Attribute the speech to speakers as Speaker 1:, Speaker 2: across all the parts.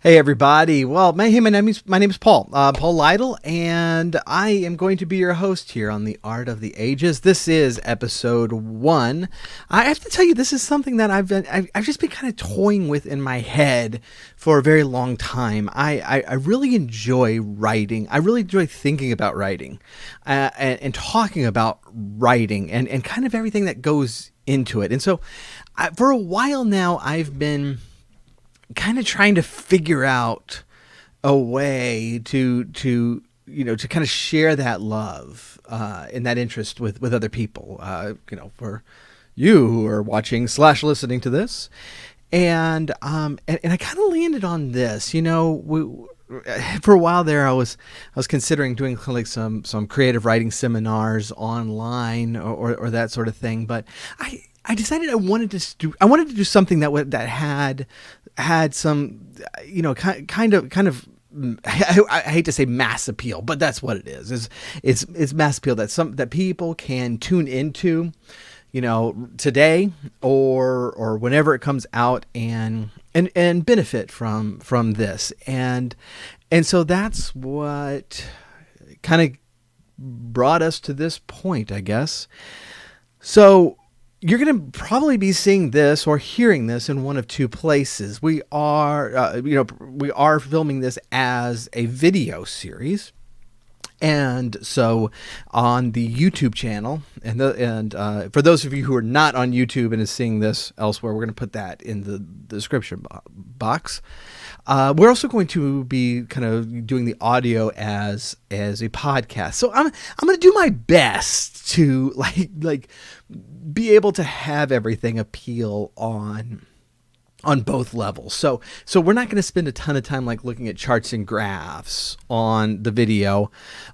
Speaker 1: Hey everybody! Well, my name is Paul, Paul Lytle, and I am going to be your host here on the Art of the Ages. This is episode 1. I have to tell you, this is something that I've just been kind of toying with in my head for a very long time. I really enjoy writing. I really enjoy thinking about writing, and talking about writing, and kind of everything that goes into it. And so, for a while now, I've been kind of trying to figure out a way to kind of share that love and that interest with other people, for you who are watching / listening to this. And I kind of landed on this. For a while there, I was considering doing like some creative writing seminars online or that sort of thing, but I decided I wanted to do something that had some, kind of. I hate to say mass appeal, but that's what it is. It's mass appeal that people can tune into, today or whenever it comes out and benefit from this. And so that's what kind of brought us to this point, I guess. So you're going to probably be seeing this or hearing this in one of two places. We are filming this as a video series. And so on the YouTube channel, and for those of you who are not on YouTube and is seeing this elsewhere, we're going to put that in the description box. We're also going to be kind of doing the audio as a podcast. So I'm going to do my best to like be able to have everything appeal on both levels. So we're not going to spend a ton of time like looking at charts and graphs on the video,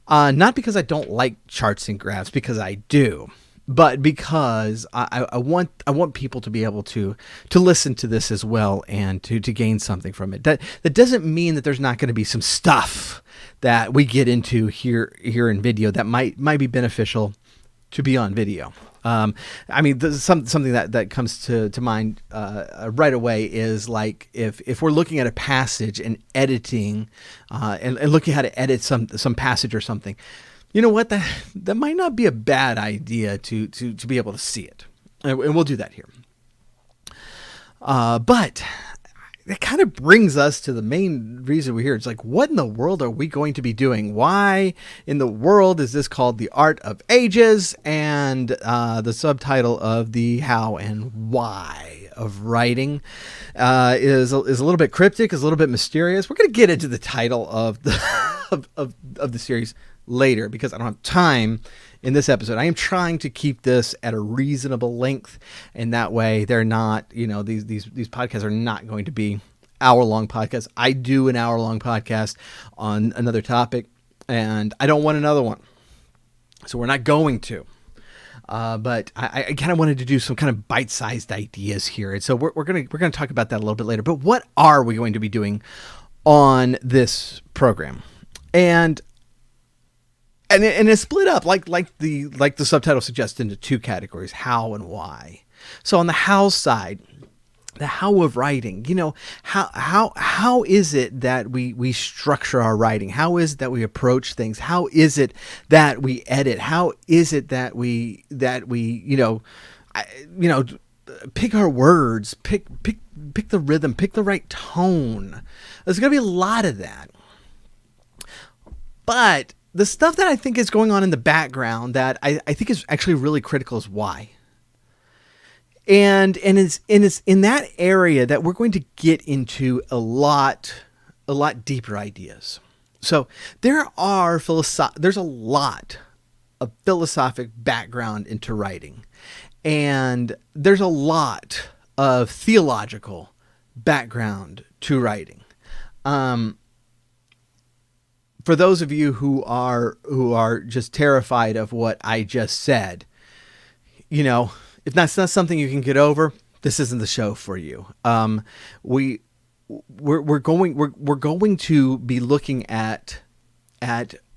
Speaker 1: not because I don't like charts and graphs, because I do, but because I want people to be able to listen to this as well and to gain something from it. That doesn't mean that there's not going to be some stuff that we get into here in video that might be beneficial to be on video. Something that comes to mind right away is like if we're looking at a passage and editing and looking how to edit some passage or something, you know what, that might not be a bad idea to be able to see it, and we'll do that here. But that kind of brings us to the main reason we're here. It's like, what in the world are we going to be doing? Why in the world is this called The Art of Ages? And the subtitle of the how and why of writing is a little bit cryptic, is a little bit mysterious. We're going to get into the title of the of the series later because I don't have time in this episode. I am trying to keep this at a reasonable length, and that way they're not, these podcasts are not going to be hour-long podcasts. I do an hour-long podcast on another topic, and I don't want another one, so we're not going to. But I kind of wanted to do some kind of bite-sized ideas here, and so we're gonna talk about that a little bit later. But what are we going to be doing on this program? And it's split up like the subtitle suggests into two categories: how and why. So on the how side, the how of writing, how is it that we structure our writing? How is it that we approach things? How is it that we edit? How is it that we pick our words, pick the rhythm, pick the right tone? There's going to be a lot of that. But the stuff that I think is going on in the background that I think is actually really critical is why. And it's in that area that we're going to get into a lot deeper ideas. So there's a lot of philosophic background into writing, and there's a lot of theological background to writing. For those of you who are just terrified of what I just said, if that's not something you can get over, this isn't the show for you. We're going to be looking at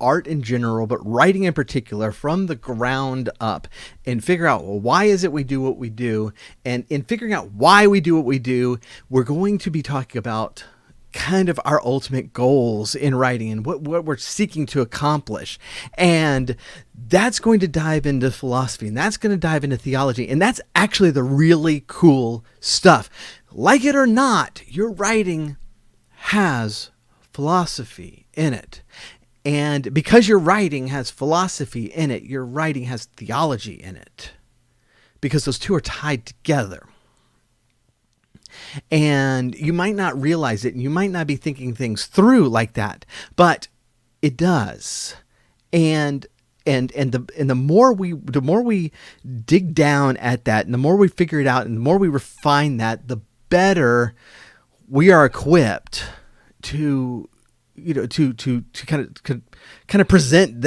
Speaker 1: art in general, but writing in particular from the ground up, and figure out, well, why is it we do what we do? And in figuring out why we do what we do, we're going to be talking about kind of our ultimate goals in writing and what we're seeking to accomplish. And that's going to dive into philosophy, and that's going to dive into theology. And that's actually the really cool stuff. Like it or not, your writing has philosophy in it. And because your writing has philosophy in it, your writing has theology in it. Because those two are tied together. And you might not realize it, and you might not be thinking things through like that, but it does. And the more we dig down at that, and the more we figure it out, and the more we refine that, the better we are equipped to kind of present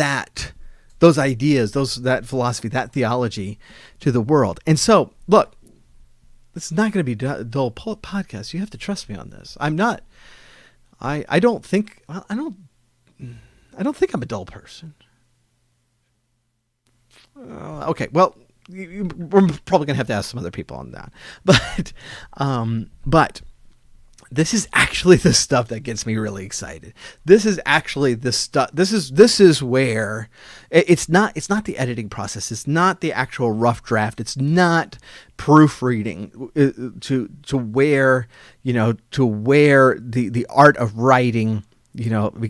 Speaker 1: those ideas, that philosophy, that theology to the world. And so, look, this is not going to be a dull podcast. You have to trust me on this. I'm not. I don't think. Well, I don't think I'm a dull person. Okay. Well, we're probably going to have to ask some other people on that. But this is actually the stuff that gets me really excited. This is actually the stuff. This is where it's not the editing process. It's not the actual rough draft. It's not proofreading to where the art of writing,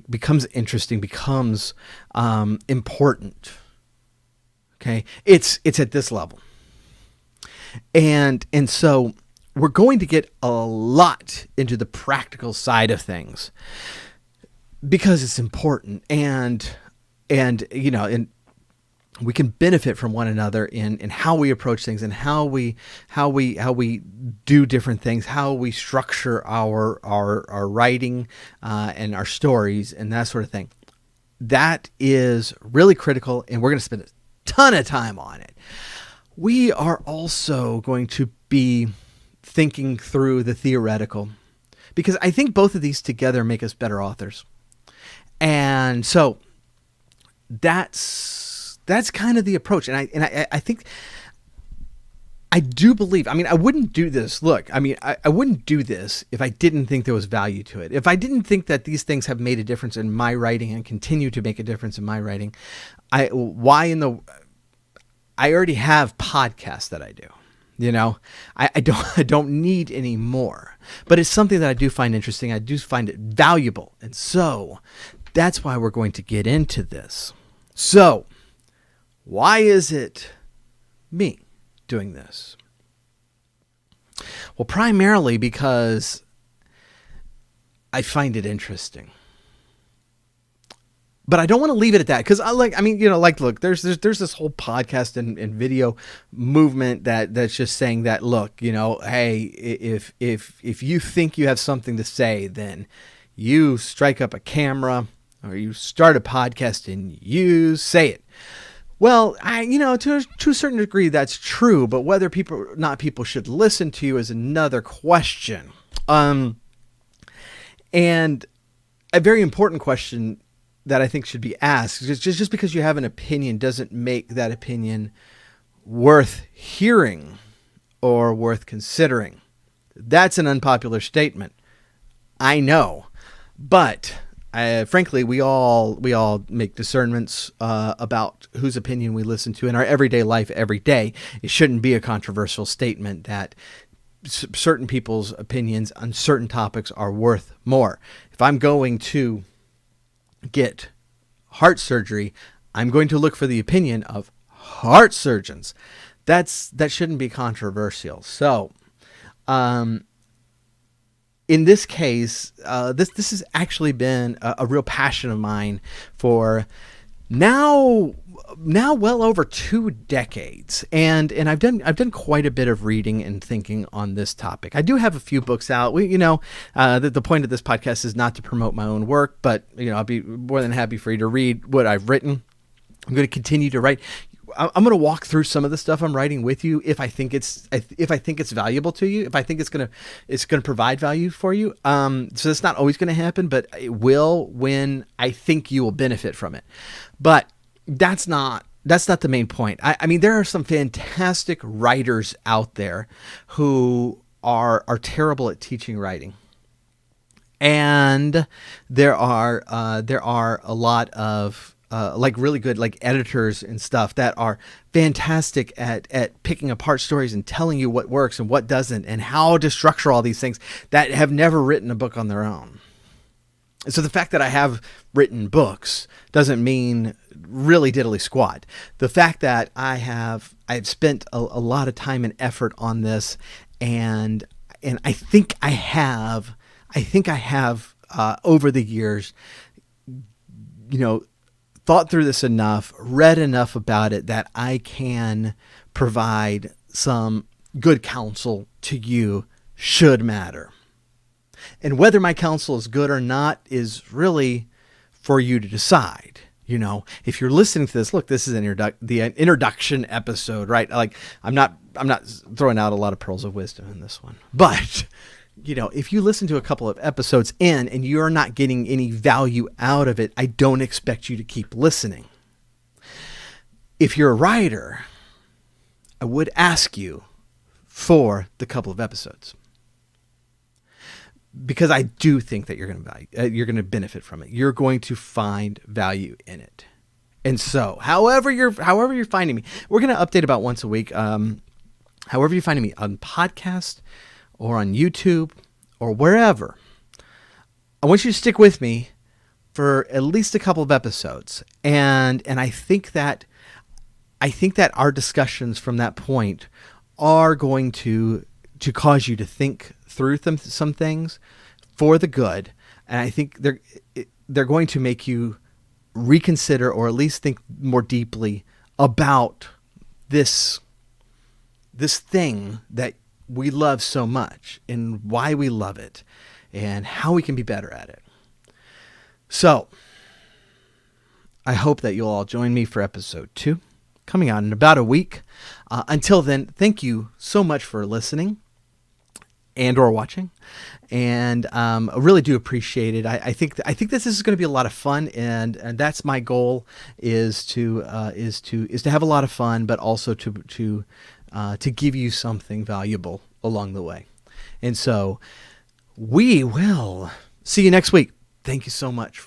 Speaker 1: becomes interesting, becomes important. Okay. It's at this level. And so we're going to get a lot into the practical side of things because it's important, and we can benefit from one another in how we approach things, and how we do different things, how we structure our writing and our stories and that sort of thing. That is really critical, and we're going to spend a ton of time on it. We are also going to be thinking through the theoretical, because I think both of these together make us better authors. And so that's kind of the approach. And I think, I do believe, I wouldn't do this. Look, I wouldn't do this if I didn't think there was value to it. If I didn't think that these things have made a difference in my writing and continue to make a difference in my writing, I already have podcasts that I do. I don't need any more, but it's something that I do find interesting. I do find it valuable. And so that's why we're going to get into this. So why is it me doing this? Well, primarily because I find it interesting. But I don't want to leave it at that, because look, there's this whole podcast and video movement that's just saying that, look, hey, if you think you have something to say, then you strike up a camera or you start a podcast and you say it. Well, to a certain degree that's true, but whether people should listen to you is another question. And a very important question that I think should be asked. Just because you have an opinion doesn't make that opinion worth hearing or worth considering. That's an unpopular statement. I know, but frankly, we all make discernments about whose opinion we listen to in our everyday life every day. It shouldn't be a controversial statement that certain people's opinions on certain topics are worth more. If I'm going to get heart surgery, I'm going to look for the opinion of heart surgeons. That shouldn't be controversial. So, in this case, this has actually been a real passion of mine for now well over 2 decades, and I've done quite a bit of reading and thinking on this topic. I do have a few books out. The point of this podcast is not to promote my own work, but I'll be more than happy for you to read what I've written. I'm going to continue to write. I'm going to walk through some of the stuff I'm writing with you if I think it's valuable to you, if I think it's going to provide value for you. So that's not always going to happen, but it will when I think you will benefit from it. But that's not the main point. I mean, there are some fantastic writers out there who are terrible at teaching writing. And there are a lot of like really good like editors and stuff that are fantastic at picking apart stories and telling you what works and what doesn't and how to structure all these things that have never written a book on their own. So the fact that I have written books doesn't mean really diddly squat. The fact that I've spent a lot of time and effort on this, and I think I have over the years, thought through this enough, read enough about it that I can provide some good counsel to you should matter. And whether my counsel is good or not is really for you to decide. If you're listening to this, look, this is the introduction episode, right? Like I'm not throwing out a lot of pearls of wisdom in this one, but if you listen to a couple of episodes in and you're not getting any value out of it, I don't expect you to keep listening. If you're a writer, I would ask you for the couple of episodes, because I do think that you're going to benefit from it. You're going to find value in it. And so, however you're finding me, we're going to update about once a week. However you're finding me on podcast or on YouTube or wherever, I want you to stick with me for at least a couple of episodes. And I think that our discussions from that point are going to cause you to think through some things for the good. And I think they're going to make you reconsider, or at least think more deeply about this thing that we love so much and why we love it and how we can be better at it. So I hope that you'll all join me for episode 2 coming out in about a week. Until then, thank you so much for listening and or watching, and I really do appreciate it. I think this is going to be a lot of fun, and that's my goal, is to have a lot of fun, but also to give you something valuable along the way. And so we will see you next week. Thank you so much